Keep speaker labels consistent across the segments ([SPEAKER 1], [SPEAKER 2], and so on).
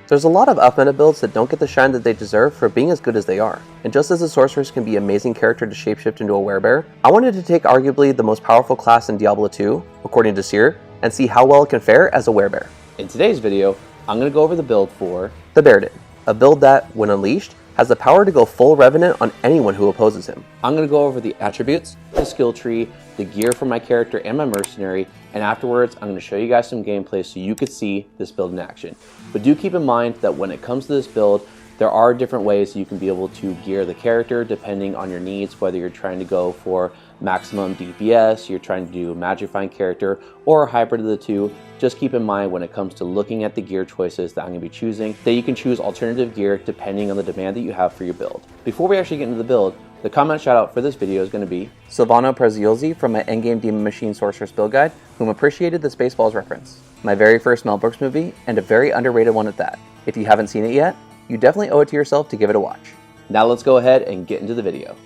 [SPEAKER 1] There's a lot of up-meta builds that don't get the shine that they deserve for being as good as they are. And just as the sorceress can be an amazing character to shapeshift into a werebear, I wanted to take arguably the most powerful class in Diablo 2, according to Seer, and see how well it can fare as a werebear. In today's video, I'm going to go over the build for the BearDin, a build that, when unleashed, has the power to go full Revenant on anyone who opposes him. I'm going to go over the attributes, the skill tree, the gear for my character and my mercenary, and afterwards I'm going to show you guys some gameplay so you could see this build in action. But do keep in mind that when it comes to this build, there are different ways you can be able to gear the character depending on your needs, whether you're trying to go for maximum DPS, you're trying to do a Electrifying character, or a hybrid of the two. Just keep in mind when it comes to looking at the gear choices that I'm going to be choosing, that you can choose alternative gear depending on the demand that you have for your build. Before we actually get into the build, the comment shout out for this video is going to be Silvano Preziosi from my Endgame Demon Machine Sorceress build guide, whom appreciated the Spaceballs reference. My very first Mel Brooks movie, and a very underrated one at that. If you haven't seen it yet, you definitely owe it to yourself to give it a watch. Now let's go ahead and get into the video.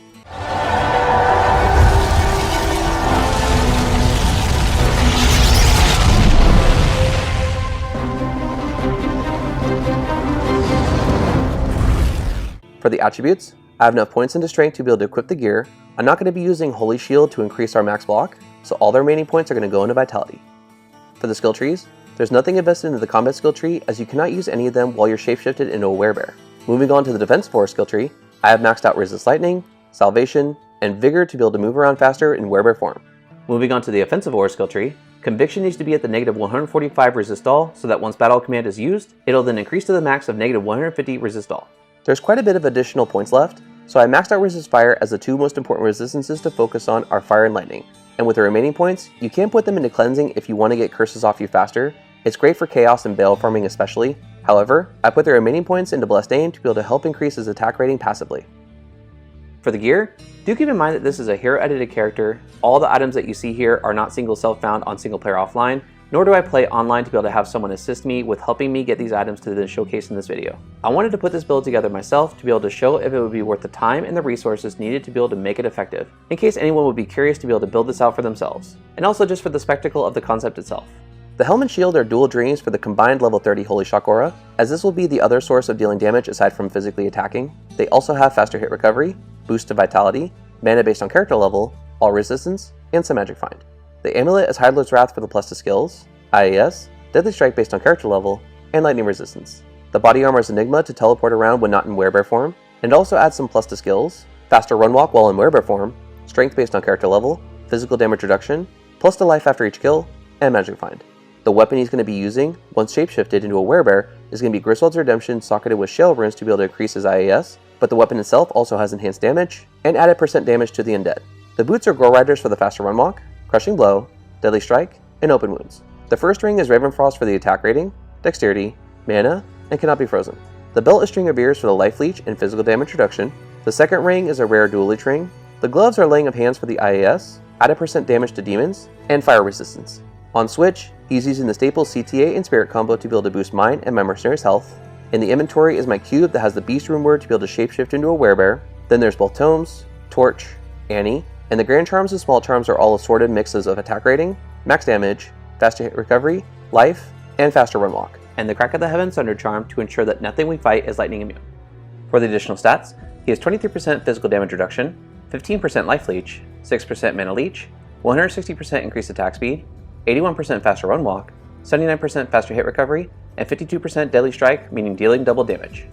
[SPEAKER 1] For the attributes, I have enough points into strength to be able to equip the gear. I'm not going to be using Holy Shield to increase our max block, so all the remaining points are going to go into Vitality. For the skill trees, there's nothing invested into the combat skill tree, as you cannot use any of them while you're shapeshifted into a werebear. Moving on to the defense 4 skill tree, I have maxed out Resist Lightning, Salvation, and Vigor to be able to move around faster in werebear form. Moving on to the offensive ore skill tree, Conviction needs to be at the negative 145 resist all, so that once battle command is used, it'll then increase to the max of negative 150 resist all. There's quite a bit of additional points left, so I maxed out Resist Fire, as the two most important resistances to focus on are Fire and Lightning. And with the remaining points, you can put them into Cleansing if you want to get curses off you faster. It's great for Chaos and Bale farming especially. However, I put the remaining points into Blessed Aim to be able to help increase his attack rating passively. For the gear, do keep in mind that this is a hero edited character. All the items that you see here are not single self found on single player offline, nor do I play online to be able to have someone assist me with helping me get these items to the showcase in this video. I wanted to put this build together myself to be able to show if it would be worth the time and the resources needed to be able to make it effective, in case anyone would be curious to be able to build this out for themselves, and also just for the spectacle of the concept itself. The Helm and Shield are dual dreams for the combined level 30 Holy Shock aura, as this will be the other source of dealing damage aside from physically attacking. They also have faster hit recovery, boost to vitality, mana based on character level, all resistance, and some magic find. The Amulet is Hydler's Wrath for the plus to skills, IAS, Deadly Strike based on character level, and lightning resistance. The body armor is Enigma to teleport around when not in werebear form, and also adds some plus to skills, faster run walk while in werebear form, strength based on character level, physical damage reduction, plus to life after each kill, and magic find. The weapon he's going to be using, once shapeshifted into a werebear, is going to be Griswold's Redemption socketed with shell runes to be able to increase his IAS, but the weapon itself also has enhanced damage, and added % damage to the undead. The boots are Gore Riders for the faster run walk, Crushing Blow, Deadly Strike, and Open Wounds. The first ring is Ravenfrost for the attack rating, dexterity, mana, and cannot be frozen. The belt is String of Ears for the life leech and physical damage reduction. The second ring is a rare dual leech ring. The gloves are Laying of Hands for the IAS, added % damage to demons, and fire resistance. On switch, he's using the staple CTA and Spirit combo to be able to boost mine and my mercenary's health. In the inventory is my cube that has the Beast Rune word to be able to shapeshift into a werebear. Then there's both tomes, Torch, Annie, and the Grand Charms and Small Charms are all assorted mixes of attack rating, max damage, faster hit recovery, life, and faster run walk. And the Crack of the Heavens Thunder Charm to ensure that nothing we fight is lightning immune. For the additional stats, he has 23% physical damage reduction, 15% life leech, 6% mana leech, 160% increased attack speed, 81% faster run walk, 79% faster hit recovery, and 52% deadly strike, meaning dealing double damage.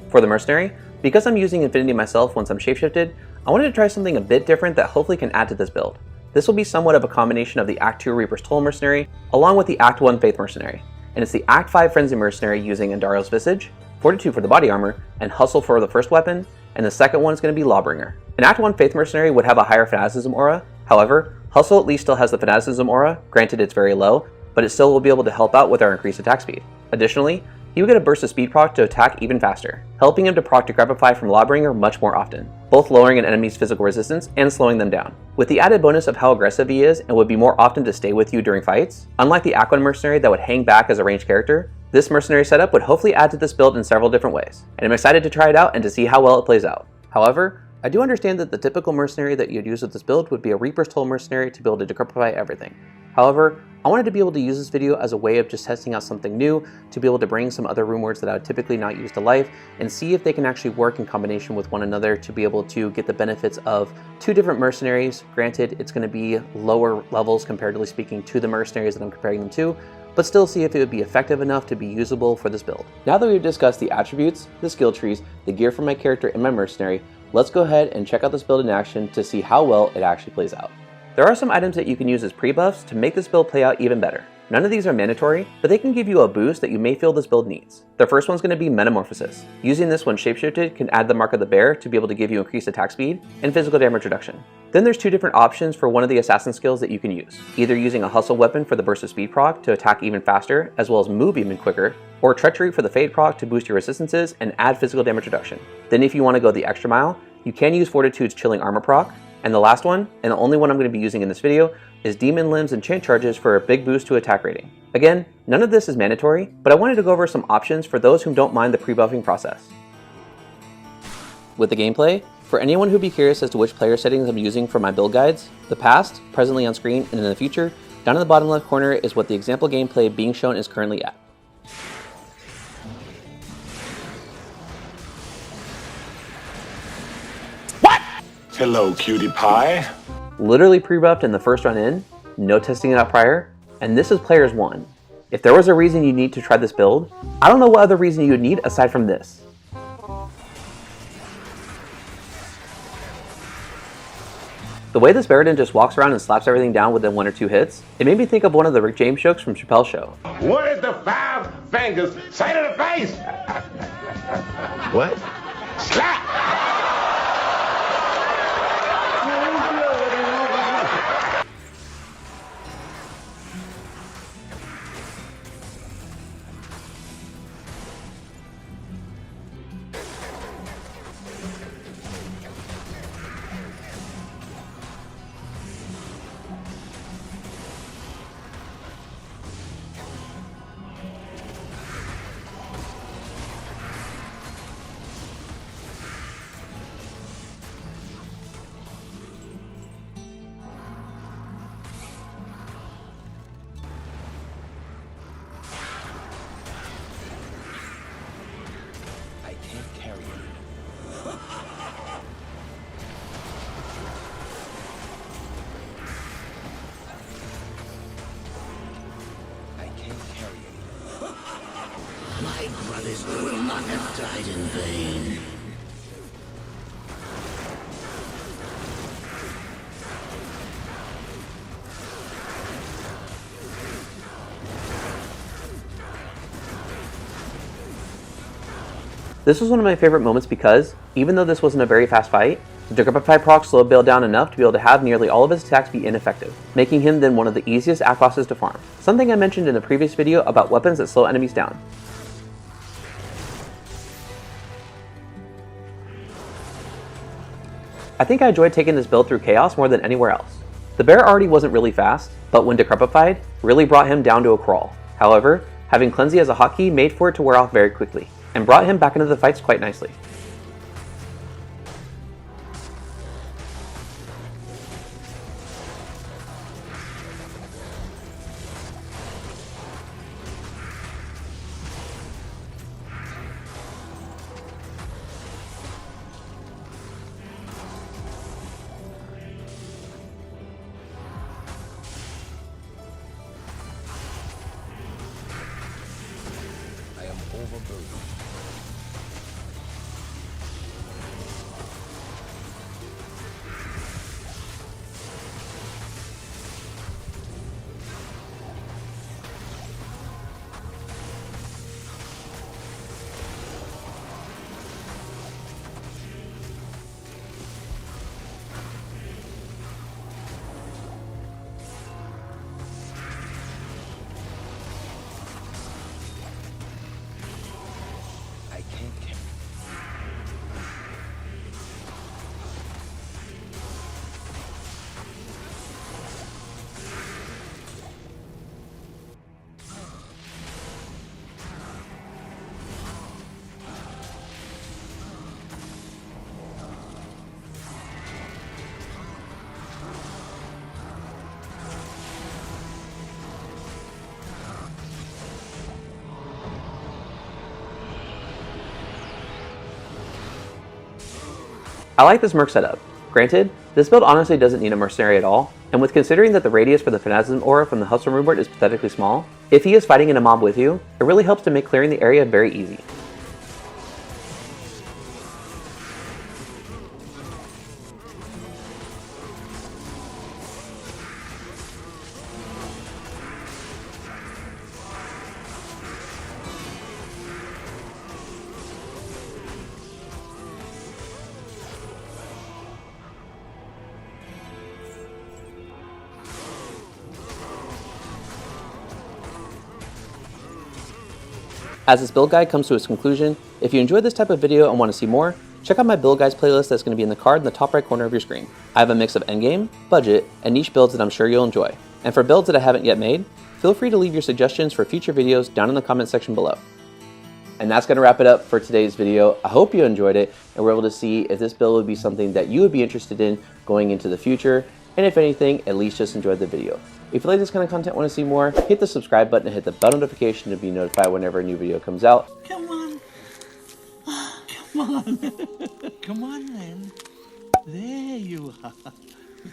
[SPEAKER 1] For the Mercenary, because I'm using Infinity myself once I'm shapeshifted, I wanted to try something a bit different that hopefully can add to this build. This will be somewhat of a combination of the Act 2 Reaper's Toll Mercenary, along with the Act 1 Faith Mercenary, and it's the Act 5 Frenzy Mercenary using Andario's Visage, Fortitude for the body armor, and Hustle for the first weapon, and the second one is going to be Lawbringer. An Act 1 Faith Mercenary would have a higher Fanaticism aura, however, Hustle at least still has the Fanaticism aura, granted it's very low, but it still will be able to help out with our increased attack speed. Additionally, he will get a burst of speed proc to attack even faster, helping him to proc to Grabify from Lawbringer much more often, both lowering an enemy's physical resistance and slowing them down. With the added bonus of how aggressive he is and would be more often to stay with you during fights, unlike the Act 1 Mercenary that would hang back as a ranged character, this Mercenary setup would hopefully add to this build in several different ways, and I'm excited to try it out and to see how well it plays out. However, I do understand that the typical Mercenary that you'd use with this build would be a Reaper's Toll Mercenary to be able to decrepify everything. However, I wanted to be able to use this video as a way of just testing out something new, to be able to bring some other rune words that I would typically not use to life, and see if they can actually work in combination with one another to be able to get the benefits of two different mercenaries. Granted, it's going to be lower levels comparatively speaking to the mercenaries that I'm comparing them to, but still see if it would be effective enough to be usable for this build. Now that we've discussed the attributes, the skill trees, the gear for my character and my mercenary, let's go ahead and check out this build in action to see how well it actually plays out. There are some items that you can use as pre-buffs to make this build play out even better. None of these are mandatory, but they can give you a boost that you may feel this build needs. The first one's going to be Metamorphosis. Using this when shapeshifted can add the mark of the bear to be able to give you increased attack speed and physical damage reduction. Then there's two different options for one of the assassin skills that you can use. Either using a hustle weapon for the burst of speed proc to attack even faster, as well as move even quicker, or treachery for the fade proc to boost your resistances and add physical damage reduction. Then if you want to go the extra mile, you can use Fortitude's chilling armor proc. And the last one, and the only one I'm going to be using in this video, is Demon Limbs Enchant Charges for a big boost to attack rating. Again, none of this is mandatory, but I wanted to go over some options for those who don't mind the pre-buffing process. With the gameplay, for anyone who'd be curious as to which player settings I'm using for my build guides, the past, presently on screen, and in the future, down in the bottom left corner is what the example gameplay being shown is currently at.
[SPEAKER 2] Hello, cutie pie.
[SPEAKER 1] Literally pre-buffed in the first run in, no testing it out prior, and this is players 1. If there was a reason you need to try this build, I don't know what other reason you would need aside from this. The way this BearDin just walks around and slaps everything down within 1 or 2 hits, it made me think of one of the Rick James jokes from Chappelle's Show.
[SPEAKER 2] What is the 5 fingers say to the face? What? Slap!
[SPEAKER 3] My brothers will not have died in vain.
[SPEAKER 1] This was one of my favorite moments because, even though this wasn't a very fast fight, the Decrepify proc slowed Bale down enough to be able to have nearly all of his attacks be ineffective, making him then one of the easiest act bosses to farm. Something I mentioned in a previous video about weapons that slow enemies down. I think I enjoyed taking this build through Chaos more than anywhere else. The bear already wasn't really fast, but when Decrepified, really brought him down to a crawl. However, having Cleansey as a hotkey made for it to wear off very quickly, and brought him back into the fights quite nicely. I like this Merc setup. Granted, this build honestly doesn't need a Mercenary at all, and with considering that the radius for the Phantasm aura from the Hustle Moonboard is pathetically small, if he is fighting in a mob with you, it really helps to make clearing the area very easy. As this build guide comes to its conclusion, if you enjoyed this type of video and want to see more, check out my build guides playlist that's going to be in the card in the top right corner of your screen. I have a mix of endgame, budget, and niche builds that I'm sure you'll enjoy. And for builds that I haven't yet made, feel free to leave your suggestions for future videos down in the comment section below. And that's going to wrap it up for today's video. I hope you enjoyed it and were able to see if this build would be something that you would be interested in going into the future, and if anything, at least just enjoyed the video. If you like this kind of content and want to see more, hit the subscribe button and hit the bell notification to be notified whenever a new video comes out.
[SPEAKER 3] Come on. Come on. Come on, then. There you are.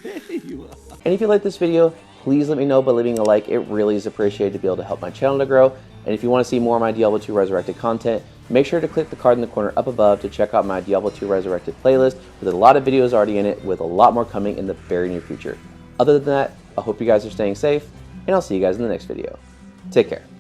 [SPEAKER 3] There you are.
[SPEAKER 1] And if you like this video, please let me know by leaving a like. It really is appreciated to be able to help my channel to grow. And if you want to see more of my Diablo 2 Resurrected content, make sure to click the card in the corner up above to check out my Diablo 2 Resurrected playlist with a lot of videos already in it, with a lot more coming in the very near future. Other than that, I hope you guys are staying safe, and I'll see you guys in the next video. Take care.